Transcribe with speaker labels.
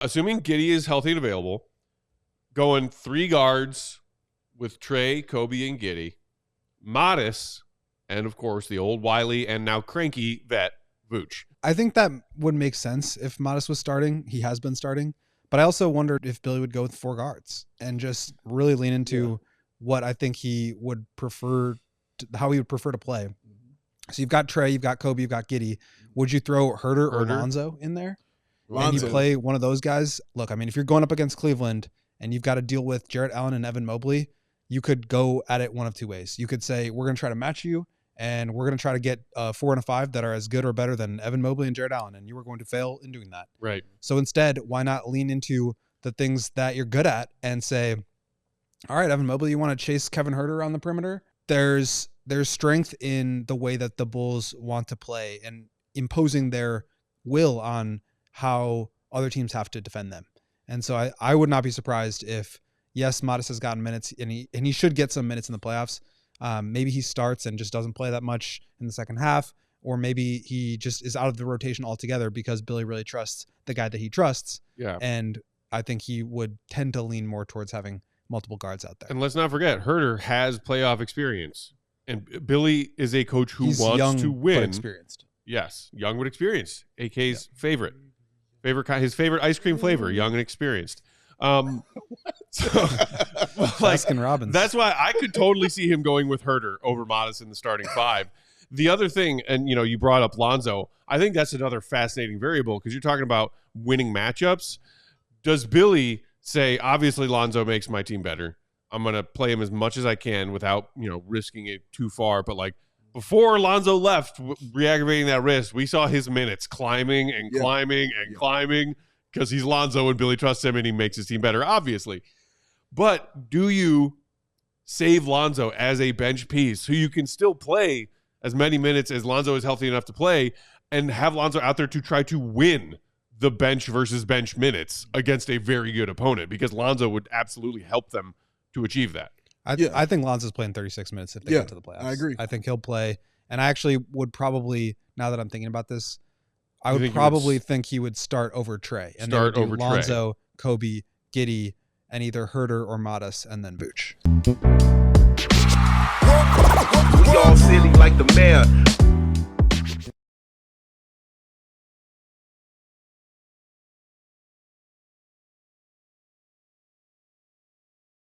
Speaker 1: assuming Giddey is healthy and available, going 3 guards with Trey, Kobe, and Giddey, Modest, and of course the old wily and now cranky vet, Vooch.
Speaker 2: I think that would make sense if Modest was starting. He has been starting. But I also wondered if Billy would go with 4 guards and just really lean into what I think he would prefer, how he would prefer to play. So you've got Trey, you've got Kobe, you've got Giddey. Would you throw Herter or Lonzo in there? And you play one of those guys? Look, I mean, if you're going up against Cleveland and you've got to deal with Jarrett Allen and Evan Mobley, you could go at it one of 2 ways. You could say, we're going to try to match you, and we're going to try to get 4 and a 5 that are as good or better than Evan Mobley and Jarrett Allen, and you are going to fail in doing that.
Speaker 1: Right.
Speaker 2: So instead, why not lean into the things that you're good at and say, all right, Evan Mobley, you want to chase Kevin Herter on the perimeter? There's strength in the way that the Bulls want to play and imposing their will on how other teams have to defend them. And so I would not be surprised if, yes, Modest has gotten minutes and he should get some minutes in the playoffs. Maybe he starts and just doesn't play that much in the second half, or maybe he just is out of the rotation altogether because Billy really trusts the guy that he trusts.
Speaker 1: Yeah.
Speaker 2: And I think he would tend to lean more towards having multiple guards out there.
Speaker 1: And let's not forget, Herter has playoff experience. And Billy is a coach who wants
Speaker 2: young,
Speaker 1: to win.
Speaker 2: But experienced.
Speaker 1: Yes, young but experienced. AK's favorite, his favorite ice cream flavor, young and experienced. So,
Speaker 2: Baskin Robbins.
Speaker 1: That's why I could totally see him going with Herter over Modest in the starting 5. The other thing, and you brought up Lonzo. I think that's another fascinating variable because you're talking about winning matchups. Does Billy say, obviously Lonzo makes my team better, I'm going to play him as much as I can without, risking it too far. But like before Lonzo left, re-aggravating that wrist, we saw his minutes climbing and climbing and climbing because he's Lonzo and Billy trusts him and he makes his team better, obviously. But do you save Lonzo as a bench piece who you can still play as many minutes as Lonzo is healthy enough to play and have Lonzo out there to try to win the bench versus bench minutes against a very good opponent? Because Lonzo would absolutely help them to achieve that.
Speaker 2: I think Lonzo's playing 36 minutes if they get to the playoffs.
Speaker 3: I agree.
Speaker 2: I think he'll play. And I actually would probably, now that I'm thinking about this, I would probably think he would start over Trey. And
Speaker 1: start
Speaker 2: then
Speaker 1: over
Speaker 2: Lonzo, Kobe, Giddey, and either Herter or Modest, and then Vooch.
Speaker 4: We all silly like the mayor.